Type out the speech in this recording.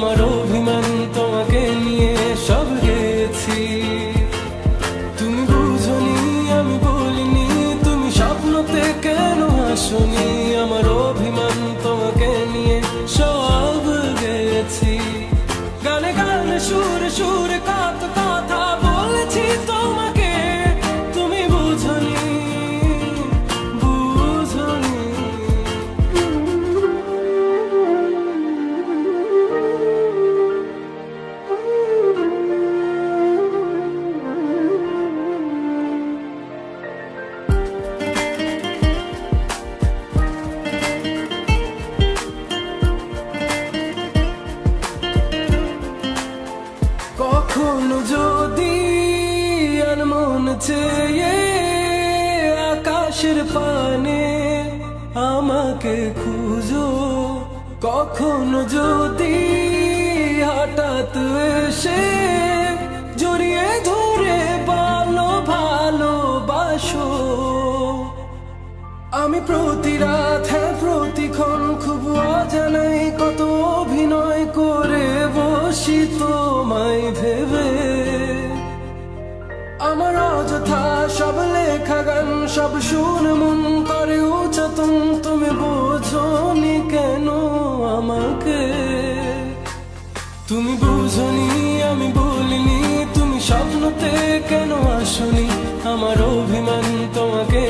আমার অভিমান তোমাকে নিয়ে সব গেছি। তুমি বুঝনি আমি বলিনি, তুমি স্বপ্নতে কেন আসনি, আমার অভিমান তোমাকে নিয়ে সব গেছি। গানে গানে সুরে সুরে কত কথা বলেছি তোমাকে, তুমি বুঝনি বুঝনি। কখনো যদি মন চেয়ে আকাশের পানে আমাকে খুঁজো, কখনো যদি হঠাৎ এসে জড়িয়ে ধরে বলো ভালোবাসো, আমি প্রতি রাত হ্যাঁ প্রতিক্ষণ খুব অজানাই কত অভিনয় করে বসি তোমায় ভেবে। আমার অযথা সব লেখা গান সব শুনে মন করে উচ্চাতন, তুমি বোঝনি কেন আমাকে, তুমি বুঝনি আমি বলিনি, তুমি স্বপ্নতে কেন আসনি, আমার অভিমান তোমাকে